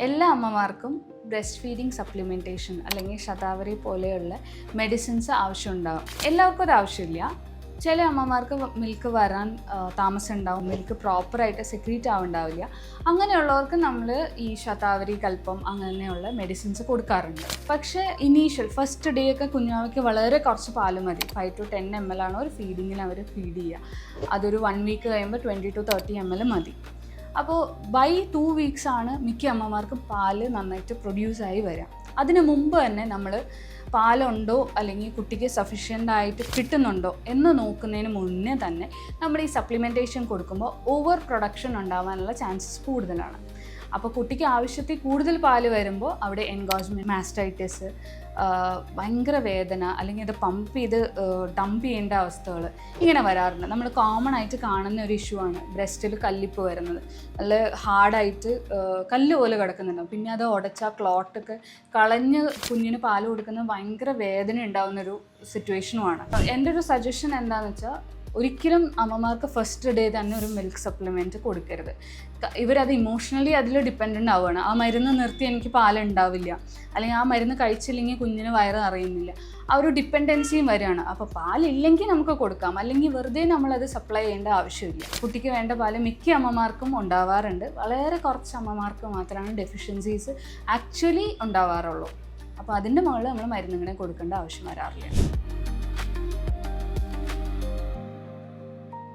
എല്ലാ അമ്മമാർക്കും breast feeding supplementation അല്ലെങ്കിൽ ശതാവരി പോലെയുള്ള മെഡിസിൻസ് ആവശ്യമുണ്ടാകും. എല്ലാവർക്കും ഒരു ആവശ്യമില്ല. ചില അമ്മമാർക്ക് മിൽക്ക് വരാൻ താമസം ഉണ്ടാവും, മിൽക്ക് പ്രോപ്പറായിട്ട് സെക്രീറ്റ് ആവുണ്ടാവില്ല. അങ്ങനെയുള്ളവർക്ക് നമ്മൾ ഈ ശതാവരി കൽപ്പം അങ്ങനെയുള്ള മെഡിസിൻസ് കൊടുക്കാറുണ്ട്. പക്ഷേ ഫസ്റ്റ് ഡേ ഒക്കെ കുഞ്ഞാവയ്ക്ക് വളരെ കുറച്ച് പാല് മതി. 5 to 10 ml ആണ് ഒരു ഫീഡിങ്ങിന് അവർ ഫീഡ് ചെയ്യുക. അതൊരു 1 week കഴിയുമ്പോൾ 20 to 30 ml മതി. അപ്പോൾ ബൈ 2 weeks ആണ് മിക്ക അമ്മമാർക്കും പാല് നന്നായിട്ട് പ്രൊഡ്യൂസായി വരാം. അതിന് മുമ്പ് തന്നെ നമ്മൾ പാലുണ്ടോ അല്ലെങ്കിൽ കുട്ടിക്ക് സഫീഷ്യൻ്റ് ആയിട്ട് കിട്ടുന്നുണ്ടോ എന്ന് നോക്കുന്നതിന് മുന്നേ തന്നെ നമ്മൾ ഈ സപ്ലിമെൻറ്റേഷൻ കൊടുക്കുമ്പോൾ ഓവർ പ്രൊഡക്ഷൻ ഉണ്ടാവാനുള്ള ചാൻസസ് കൂടുതലാണ്. അപ്പോൾ കുട്ടിക്ക് ആവശ്യത്തിൽ കൂടുതൽ പാല് വരുമ്പോൾ അവിടെ എൻഗോജ്മെൻറ്റ്, മാസ്റ്റൈറ്റിസ്, ഭയങ്കര വേദന, അല്ലെങ്കിൽ ഇത് പമ്പ് ചെയ്ത് ഡംപ് ചെയ്യേണ്ട അവസ്ഥകൾ ഇങ്ങനെ വരാറുണ്ട്. നമ്മൾ കോമൺ ആയിട്ട് കാണുന്ന ഒരു ഇഷ്യൂ ആണ് ബ്രസ്റ്റിൽ കല്ലിപ്പ് വരുന്നത്. നല്ല ഹാർഡായിട്ട് കല്ല് പോലെ കിടക്കുന്നുണ്ടാവും. പിന്നെ അത് ഉടച്ച ക്ലോട്ടൊക്കെ കളഞ്ഞ് കുഞ്ഞിന് പാല് കൊടുക്കുന്നത് ഭയങ്കര വേദന ഉണ്ടാകുന്നൊരു സിറ്റുവേഷനുമാണ്. എൻ്റെ ഒരു സജഷൻ എന്താണെന്ന് വെച്ചാൽ, ഒരിക്കലും അമ്മമാർക്ക് ഫസ്റ്റ് ഡേ തന്നെ ഒരു മിൽക്ക് സപ്ലിമെൻറ്റ് കൊടുക്കരുത്. ഇവരത് ഇമോഷണലി അതിൽ ഡിപ്പെൻഡൻ്റ് ആവുകയാണ്. ആ മരുന്ന് നിർത്തി എനിക്ക് പാലുണ്ടാവില്ല, അല്ലെങ്കിൽ ആ മരുന്ന് കഴിച്ചില്ലെങ്കിൽ കുഞ്ഞിന് വയറ് അറിയുന്നില്ല, ആ ഒരു ഡിപ്പെൻഡൻസിയും വരികയാണ്. അപ്പോൾ പാലില്ലെങ്കിൽ നമുക്ക് കൊടുക്കാം, അല്ലെങ്കിൽ വെറുതെ നമ്മളത് സപ്ലൈ ചെയ്യേണ്ട ആവശ്യമില്ല. കുട്ടിക്ക് വേണ്ട പാല് മിക്ക അമ്മമാർക്കും ഉണ്ടാവാറുണ്ട്. വളരെ കുറച്ച് അമ്മമാർക്ക് മാത്രമാണ് ഡെഫിഷ്യൻസീസ് ആക്ച്വലി ഉണ്ടാവാറുള്ളൂ. അപ്പോൾ അതിൻ്റെ മുകളിൽ നമ്മൾ മരുന്നുകളെ കൊടുക്കേണ്ട ആവശ്യം വരാറില്ല.